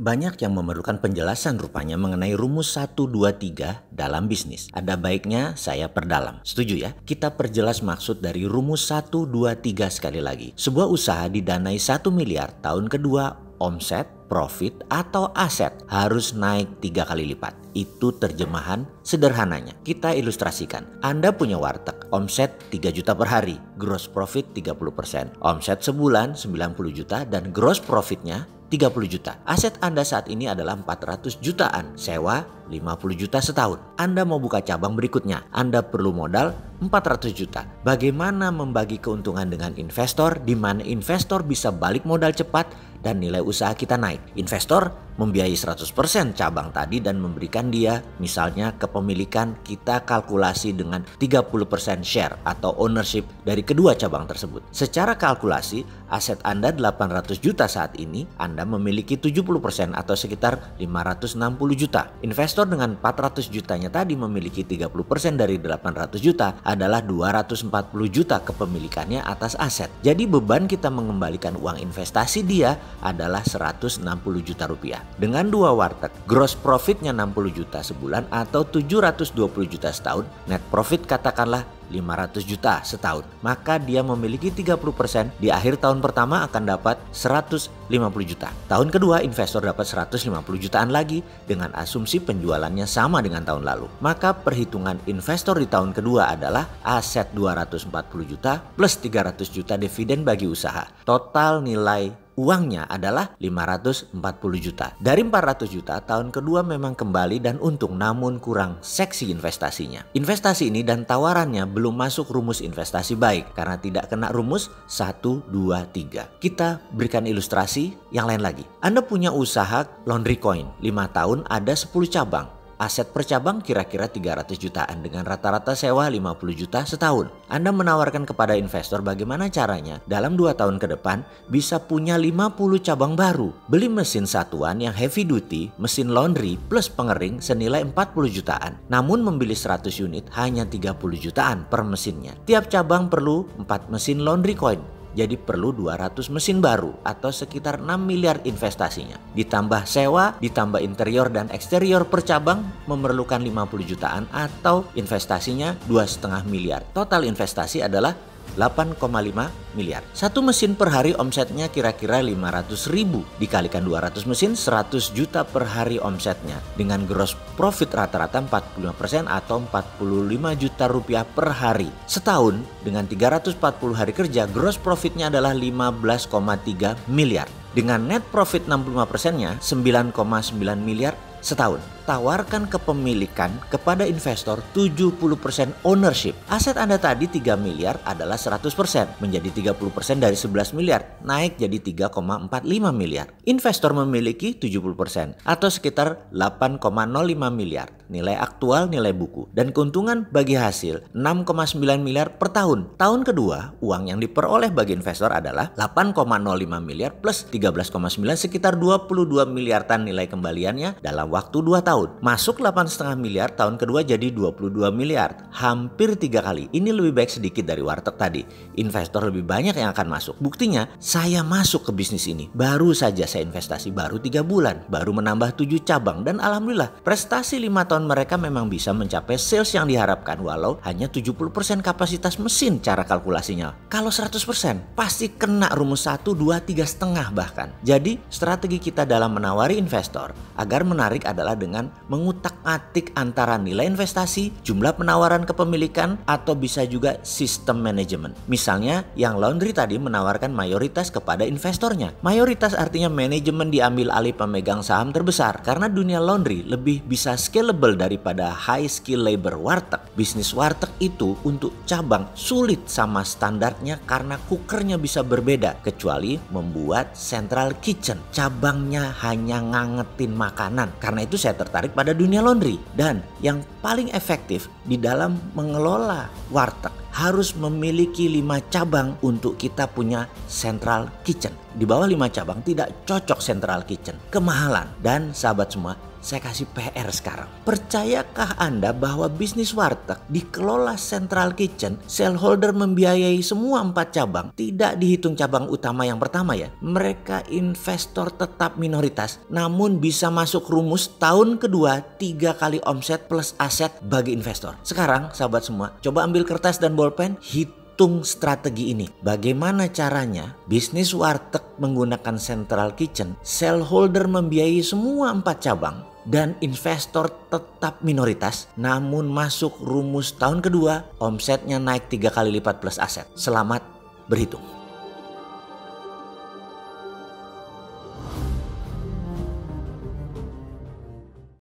Banyak yang memerlukan penjelasan rupanya mengenai rumus 1, 2, 3 dalam bisnis. Ada baiknya saya perdalam. Setuju ya? Kita perjelas maksud dari rumus 1, 2, 3 sekali lagi. Sebuah usaha didanai 1 miliar, tahun kedua omset, profit, atau aset harus naik 3 kali lipat. Itu terjemahan sederhananya. Kita ilustrasikan. Anda punya warteg, omset 3 juta per hari, gross profit 30%. Omset sebulan 90 juta dan gross profitnya 30 juta. Aset Anda saat ini adalah 400 jutaan. Sewa 50 juta setahun. Anda mau buka cabang berikutnya. Anda perlu modal 400 juta. Bagaimana membagi keuntungan dengan investor di mana investor bisa balik modal cepat dan nilai usaha kita naik. Investor membiayai 100% cabang tadi dan memberikan dia misalnya kepemilikan, kita kalkulasi dengan 30% share atau ownership dari kedua cabang tersebut. Secara kalkulasi aset Anda 800 juta saat ini, Anda memiliki 70% atau sekitar 560 juta. Investor dengan 400 jutanya tadi memiliki 30% dari 800 juta adalah 240 juta kepemilikannya atas aset. Jadi beban kita mengembalikan uang investasi dia adalah 160 juta rupiah. Dengan dua warteg, gross profitnya 60 juta sebulan atau 720 juta setahun, net profit katakanlah 500 juta setahun. Maka dia memiliki 30%, di akhir tahun pertama akan dapat 150 juta. Tahun kedua investor dapat 150 jutaan lagi dengan asumsi penjualannya sama dengan tahun lalu. Maka perhitungan investor di tahun kedua adalah aset 240 juta plus 300 juta dividen bagi usaha. Total nilai uangnya adalah 540 juta. Dari 400 juta, tahun kedua memang kembali dan untung, namun kurang seksi investasinya. Investasi ini dan tawarannya belum masuk rumus investasi baik karena tidak kena rumus 1, 2, 3. Kita berikan ilustrasi yang lain lagi. Anda punya usaha laundry coin, 5 tahun ada 10 cabang. Aset per cabang kira-kira 300 jutaan dengan rata-rata sewa 50 juta setahun. Anda menawarkan kepada investor bagaimana caranya dalam 2 tahun ke depan bisa punya 50 cabang baru. Beli mesin satuan yang heavy duty, mesin laundry plus pengering senilai 40 jutaan. Namun membeli 100 unit hanya 30 jutaan per mesinnya. Tiap cabang perlu 4 mesin laundry coin. Jadi perlu 200 mesin baru atau sekitar 6 miliar investasinya. Ditambah sewa, ditambah interior dan eksterior per cabang memerlukan 50 jutaan atau investasinya 2,5 miliar. Total investasi adalah 8,5 miliar. Satu mesin per hari omsetnya kira-kira 500 ribu. Dikalikan 200 mesin 100 juta per hari omsetnya. Dengan gross profit rata-rata 45% atau 45 juta rupiah per hari. Setahun dengan 340 hari kerja gross profitnya adalah 15,3 miliar. Dengan net profit 65%-nya 9,9 miliar setahun. Tawarkan kepemilikan kepada investor 70% ownership. Aset Anda tadi 3 miliar adalah 100%, menjadi 30% dari 11 miliar, naik jadi 3,45 miliar. Investor memiliki 70% atau sekitar 8,05 miliar. Nilai aktual, nilai buku. Dan keuntungan bagi hasil 6,9 miliar per tahun. Tahun kedua, uang yang diperoleh bagi investor adalah 8,05 miliar plus 13,9 sekitar 22 miliaran nilai kembaliannya dalam waktu 2 tahun. Masuk 8,5 miliar, tahun kedua jadi 22 miliar. Hampir 3 kali. Ini lebih baik sedikit dari warteg tadi. Investor lebih banyak yang akan masuk. Buktinya, saya masuk ke bisnis ini. Baru saja saya investasi, baru 3 bulan. Baru menambah 7 cabang. Dan alhamdulillah, prestasi 5 tahun mereka memang bisa mencapai sales yang diharapkan. Walau hanya 70% kapasitas mesin cara kalkulasinya. Kalau 100% pasti kena rumus 1, 2, 3,5 bahkan. Jadi strategi kita dalam menawari investor agar menarik adalah dengan mengutak-atik antara nilai investasi, jumlah penawaran kepemilikan, atau bisa juga sistem manajemen. Misalnya yang laundry tadi menawarkan mayoritas kepada investornya. Mayoritas artinya manajemen diambil alih pemegang saham terbesar karena dunia laundry lebih bisa scalable daripada high skill labor warteg. Bisnis warteg itu untuk cabang sulit sama standarnya karena cookernya bisa berbeda kecuali membuat central kitchen. Cabangnya hanya ngangetin makanan. Karena itu saya tertarik pada dunia laundry. Dan yang paling efektif di dalam mengelola warteg harus memiliki 5 cabang untuk kita punya central kitchen. di bawah 5 cabang tidak cocok central kitchen, kemahalan. Dan sahabat semua, saya kasih PR sekarang. Percayakah Anda bahwa bisnis warteg dikelola central kitchen, shareholder membiayai semua 4 cabang, tidak dihitung cabang utama yang pertama ya. Mereka investor tetap minoritas, namun bisa masuk rumus tahun kedua 3 kali omset plus aset bagi investor. Sekarang sahabat semua, coba ambil kertas dan bolpen, hitung strategi ini. Bagaimana caranya bisnis warteg menggunakan central kitchen, shareholder membiayai semua 4 cabang, dan investor tetap minoritas, namun masuk rumus tahun kedua, omsetnya naik 3 kali lipat plus aset. Selamat berhitung.